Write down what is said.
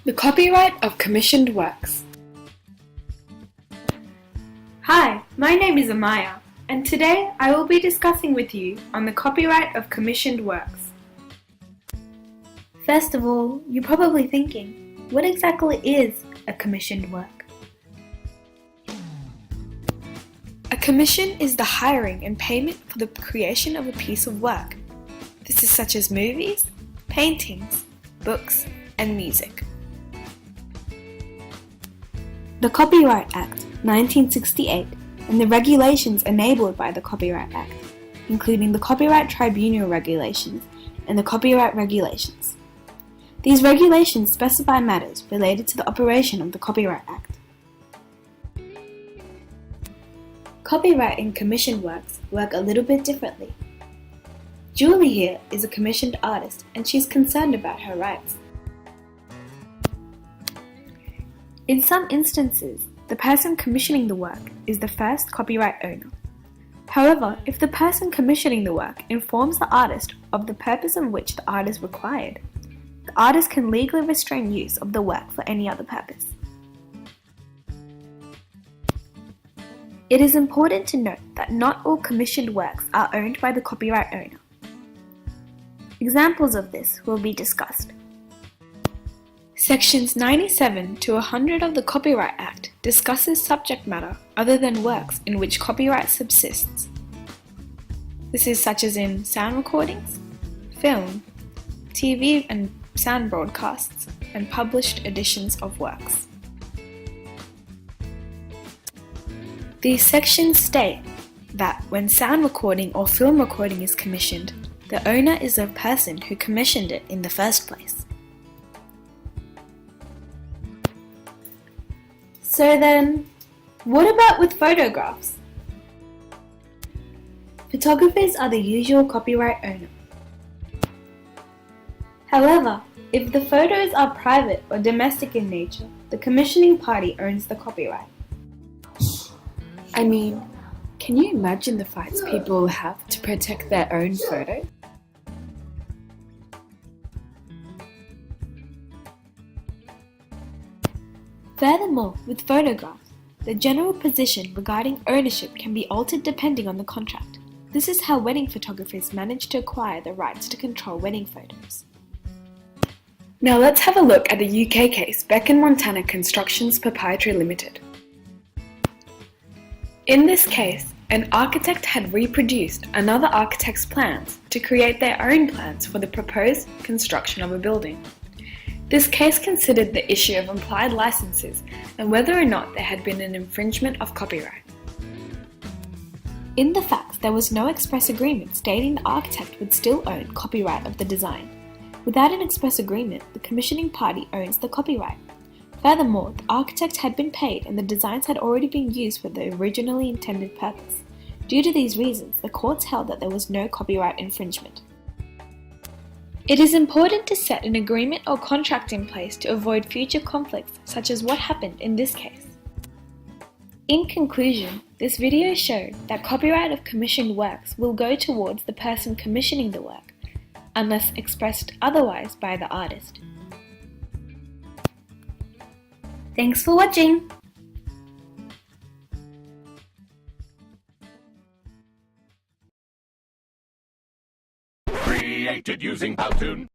The copyright of commissioned works. Hi, my name is Amaya, and today I will be discussing with you on the copyright of commissioned works. First of all, you're probably thinking, what exactly is a commissioned work? A commission is the hiring and payment for the creation of a piece of work. This is such as movies, paintings, books, and music. The Copyright Act 1968 and the regulations enabled by the Copyright Act, including the Copyright Tribunal Regulations and the Copyright Regulations. These regulations specify matters related to the operation of the Copyright Act. Copyright and commissioned works work a little bit differently. Julie here is a commissioned artist and she's concerned about her rights. In some instances, the person commissioning the work is the first copyright owner. However, if the person commissioning the work informs the artist of the purpose in which the art is required, the artist can legally restrain use of the work for any other purpose. It is important to note that not all commissioned works are owned by the copyright owner. Examples of this will be discussed. Sections 97 to 100 of the Copyright Act discusses subject matter other than works in which copyright subsists. This is such as in sound recordings, film, TV and sound broadcasts, and published editions of works. These sections state that when sound recording or film recording is commissioned, the owner is the person who commissioned it in the first place. So then, what about with photographs? Photographers are the usual copyright owner. However, if the photos are private or domestic in nature, the commissioning party owns the copyright. I mean, can you imagine the fights people will have to protect their own photo? Furthermore, with photographs, the general position regarding ownership can be altered depending on the contract. This is how wedding photographers manage to acquire the rights to control wedding photos. Now let's have a look at the UK case Beck and Montana Constructions Proprietary Limited. In this case, an architect had reproduced another architect's plans to create their own plans for the proposed construction of a building. This case considered the issue of implied licenses and whether or not there had been an infringement of copyright. In the facts, there was no express agreement stating the architect would still own copyright of the design. Without an express agreement, the commissioning party owns the copyright. Furthermore, the architect had been paid and the designs had already been used for the originally intended purpose. Due to these reasons, the courts held that there was no copyright infringement. It is important to set an agreement or contract in place to avoid future conflicts such as what happened in this case. In conclusion, this video showed that copyright of commissioned works will go towards the person commissioning the work, unless expressed otherwise by the artist. Thanks for watching! Created using Powtoon.